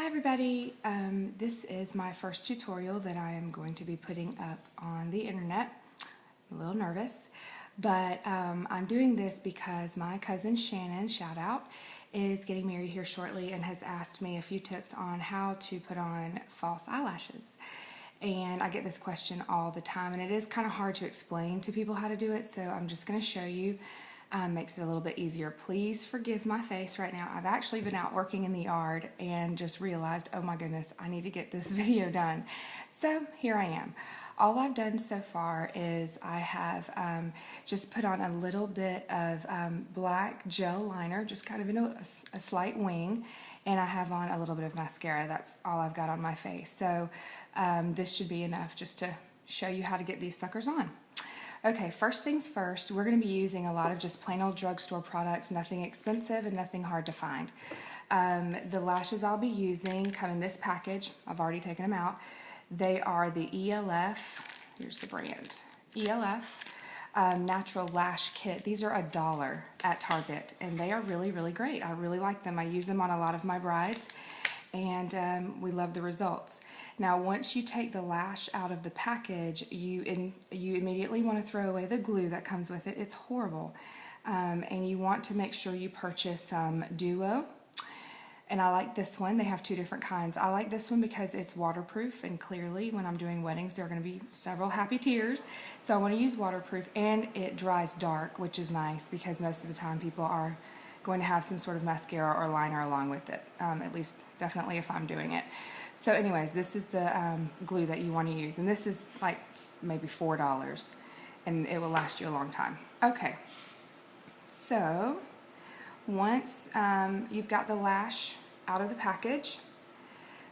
Hi everybody, this is my first tutorial that I am going to be putting up on the internet. I'm a little nervous, but I'm doing this because my cousin Shannon, shout out, is getting married here shortly and has asked me a few tips on how to put on false eyelashes. And I get this question all the time, and it is kind of hard to explain to people how to do it, so I'm just going to show you. Makes it a little bit easier. Please forgive my face right now. I've actually been out working in the yard and just realized, oh my goodness, I need to get this video done. So here I am. All I've done so far is I have just put on a little bit of black gel liner, just kind of in a slight wing, and I have on a little bit of mascara. That's all I've got on my face. So this should be enough just to show you how to get these suckers on. Okay, first things first, we're going to be using a lot of just plain old drugstore products, nothing expensive and nothing hard to find. The lashes I'll be using come in this package. I've already taken them out. They are the ELF, here's the brand, ELF Natural Lash Kit. These are $1 at Target, and they are really, really great. I really like them. I use them on a lot of my brides, and we love the results. Now, once you take the lash out of the package, you immediately want to throw away the glue that comes with it. It's horrible. And you want to make sure you purchase some Duo. And I like this one. They have two different kinds. I like this one because it's waterproof, and clearly when I'm doing weddings there are going to be several happy tears. So I want to use waterproof, and it dries dark, which is nice because most of the time people are going to have some sort of mascara or liner along with it, at least definitely if I'm doing it. So anyways, this is the glue that you want to use, and this is like maybe $4, and it will last you a long time. Okay, so once you've got the lash out of the package,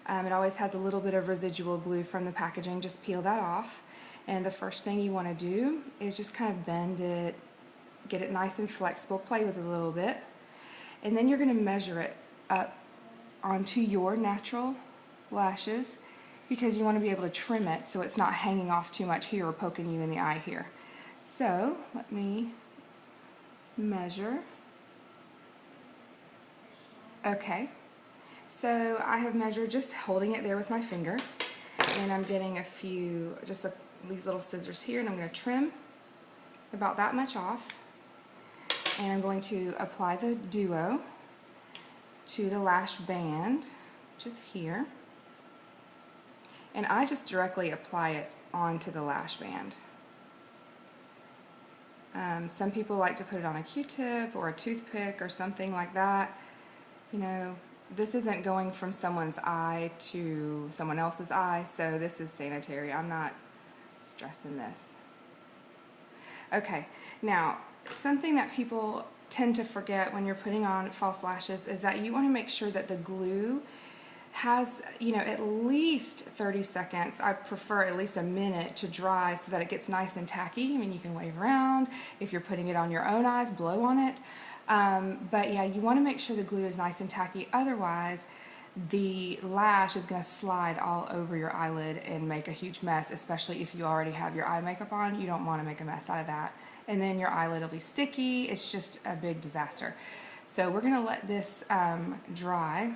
it always has a little bit of residual glue from the packaging. Just peel that off, and the first thing you want to do is just kind of bend it, get it nice and flexible, play with it a little bit, and then you're going to measure it up onto your natural lashes, because you want to be able to trim it so it's not hanging off too much here or poking you in the eye here. So let me measure. Okay, so I have measured just holding it there with my finger, and I'm getting these little scissors here, and I'm going to trim about that much off, and I'm going to apply the Duo to the lash band, which is here. And I just directly apply it onto the lash band. Some people like to put it on a Q-tip or a toothpick or something like that. You know, this isn't going from someone's eye to someone else's eye, so this is sanitary. I'm not stressing this. Okay, now something that people tend to forget when you're putting on false lashes is that you want to make sure that the glue has, at least 30 seconds. I prefer at least a minute to dry so that it gets nice and tacky. I mean, you can wave around. If you're putting it on your own eyes, blow on it. But yeah, you want to make sure the glue is nice and tacky. Otherwise, the lash is going to slide all over your eyelid and make a huge mess, especially if you already have your eye makeup on. You don't want to make a mess out of that. And then your eyelid will be sticky. It's just a big disaster. So we're going to let this dry.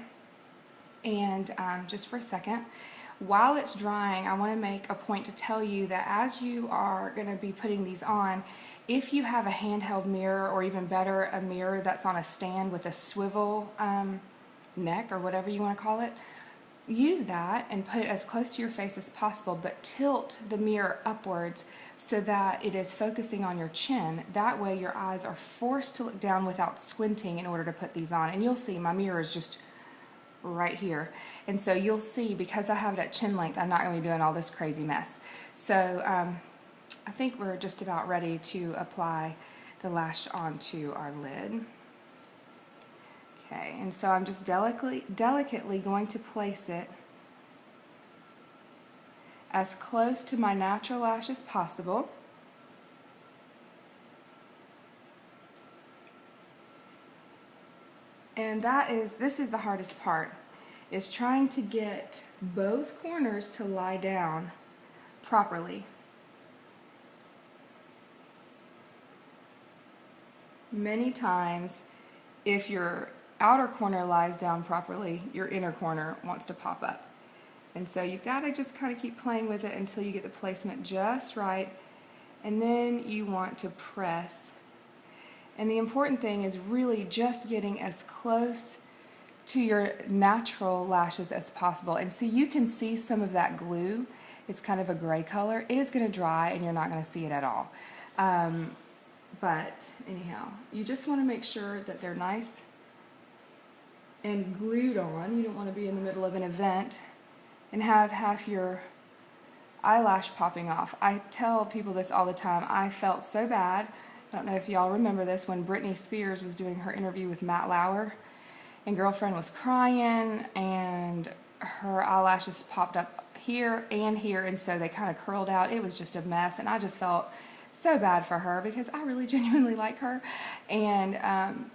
And just for a second, while it's drying, I want to make a point to tell you that as you are going to be putting these on, if you have a handheld mirror, or even better, a mirror that's on a stand with a swivel neck or whatever you want to call it, use that and put it as close to your face as possible, but tilt the mirror upwards so that it is focusing on your chin. That way your eyes are forced to look down without squinting in order to put these on. And you'll see my mirror is just right here, and so you'll see, because I have it at chin length, I'm not going to be doing all this crazy mess. So I think we're just about ready to apply the lash onto our lid. Okay, and so I'm just delicately going to place it as close to my natural lash as possible. And this is the hardest part, is trying to get both corners to lie down properly. Many times, if you're outer corner lies down properly, your inner corner wants to pop up. And so you've got to just kind of keep playing with it until you get the placement just right. And then you want to press. And the important thing is really just getting as close to your natural lashes as possible. And so you can see some of that glue. It's kind of a gray color. It is going to dry and you're not going to see it at all. But anyhow, you just want to make sure that they're nice and glued on. You don't want to be in the middle of an event and have half your eyelash popping off. I tell people this all the time. I felt so bad. I don't know if y'all remember this, when Britney Spears was doing her interview with Matt Lauer, and girlfriend was crying and her eyelashes popped up here and here, and so they kind of curled out. It was just a mess, and I just felt so bad for her because I really genuinely like her, and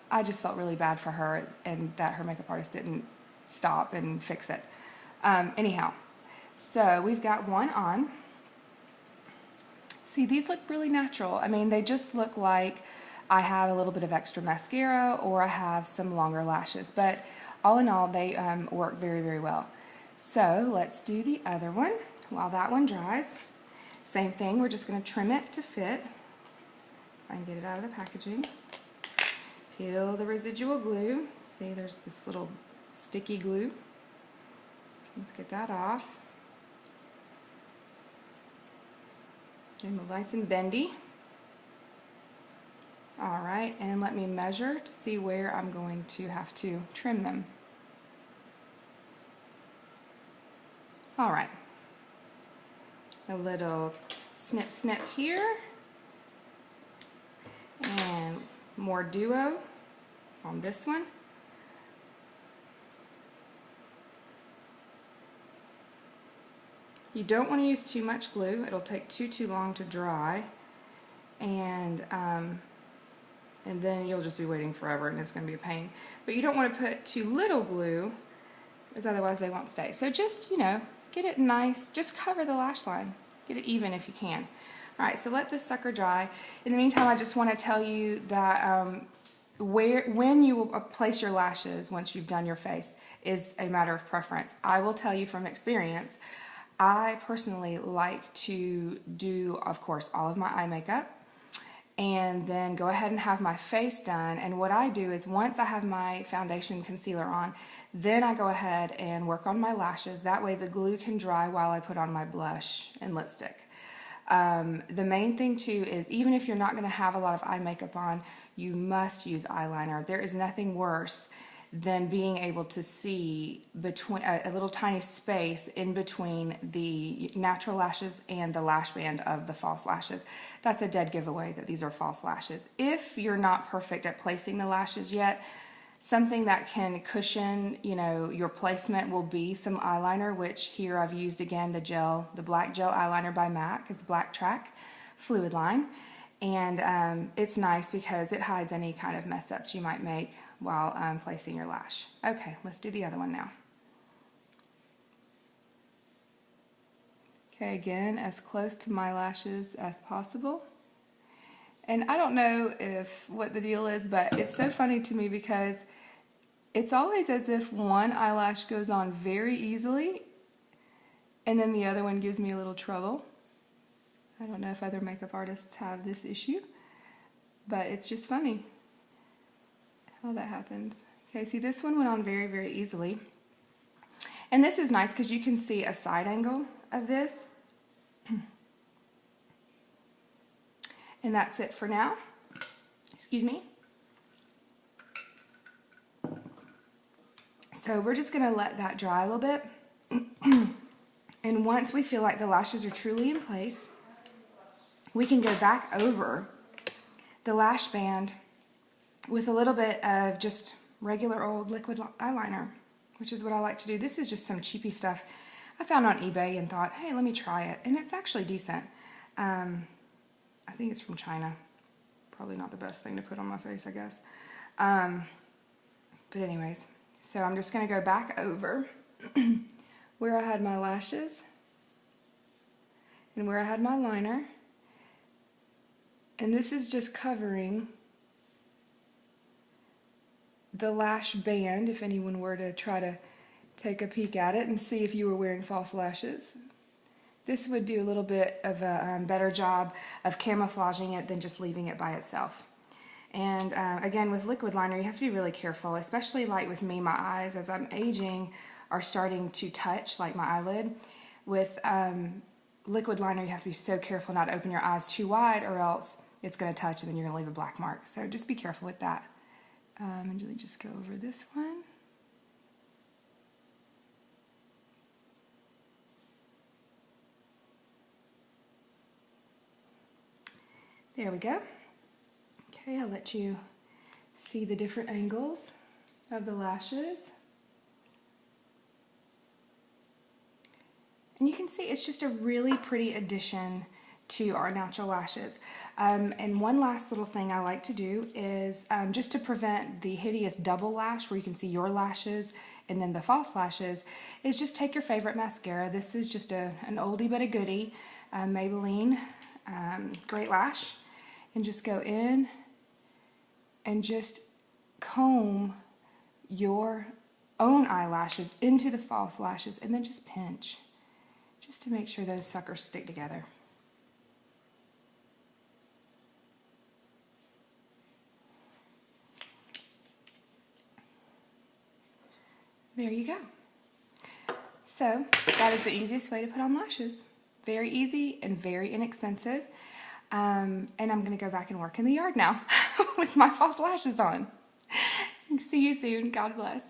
I just felt really bad for her and that her makeup artist didn't stop and fix it. Anyhow, so we've got one on. See, these look really natural. I mean, they just look like I have a little bit of extra mascara or I have some longer lashes, but all in all, they work very, very well. So let's do the other one while that one dries. Same thing, we're just going to trim it to fit. If I can get it out of the packaging. Peel the residual glue. See, there's this little sticky glue. Let's get that off. Get them nice and bendy. Alright, and let me measure to see where I'm going to have to trim them. Alright. A little snip snip here. And more duo on this one. You don't want to use too much glue. It'll take too long to dry. And then you'll just be waiting forever and it's going to be a pain. But you don't want to put too little glue, because otherwise they won't stay. So just, you know, get it nice. Just cover the lash line. Get it even if you can. Alright, so let this sucker dry. In the meantime, I just want to tell you that when you will place your lashes once you've done your face is a matter of preference. I will tell you from experience, I personally like to do, of course, all of my eye makeup and then go ahead and have my face done. And what I do is once I have my foundation concealer on, then I go ahead and work on my lashes. That way the glue can dry while I put on my blush and lipstick. The main thing too is even if you're not going to have a lot of eye makeup on, you must use eyeliner. There is nothing worse than being able to see between a little tiny space in between the natural lashes and the lash band of the false lashes. That's a dead giveaway that these are false lashes. If you're not perfect at placing the lashes yet, something that can cushion, you know, your placement will be some eyeliner, which here I've used again the black gel eyeliner by MAC, is the Black Track Fluid Line. And it's nice because it hides any kind of mess ups you might make while placing your lash. Okay, let's do the other one now. Okay, again, as close to my lashes as possible. And I don't know what the deal is, but it's so funny to me because it's always as if one eyelash goes on very easily and then the other one gives me a little trouble. I don't know if other makeup artists have this issue, but it's just funny how that happens. Okay, see, this one went on very, very easily. And this is nice because you can see a side angle of this. And that's it for now. Excuse me. So we're just going to let that dry a little bit. And once we feel like the lashes are truly in place, we can go back over the lash band with a little bit of just regular old liquid eyeliner, which is what I like to do. This is just some cheapy stuff I found on eBay and thought, hey, let me try it. And it's actually decent. I think it's from China. Probably not the best thing to put on my face, I guess. But anyways, so I'm just going to go back over where I had my lashes and where I had my liner. And this is just covering the lash band, if anyone were to try to take a peek at it and see if you were wearing false lashes. This would do a little bit of a better job of camouflaging it than just leaving it by itself. And again, with liquid liner, you have to be really careful, especially like with me, my eyes, as I'm aging, are starting to touch, like my eyelid. With liquid liner, you have to be so careful not to open your eyes too wide, or else it's going to touch and then you're going to leave a black mark. So just be careful with that. And really just go over this one. There we go. Okay, I'll let you see the different angles of the lashes. And you can see it's just a really pretty addition to our natural lashes. And one last little thing I like to do is just to prevent the hideous double lash where you can see your lashes and then the false lashes, is just take your favorite mascara. This is just an oldie but a goodie, Maybelline Great Lash. And just go in and just comb your own eyelashes into the false lashes and then just pinch, just to make sure those suckers stick together. There you go. So that is the easiest way to put on lashes. Very easy and very inexpensive. And I'm going to go back and work in the yard now with my false lashes on. See you soon. God bless.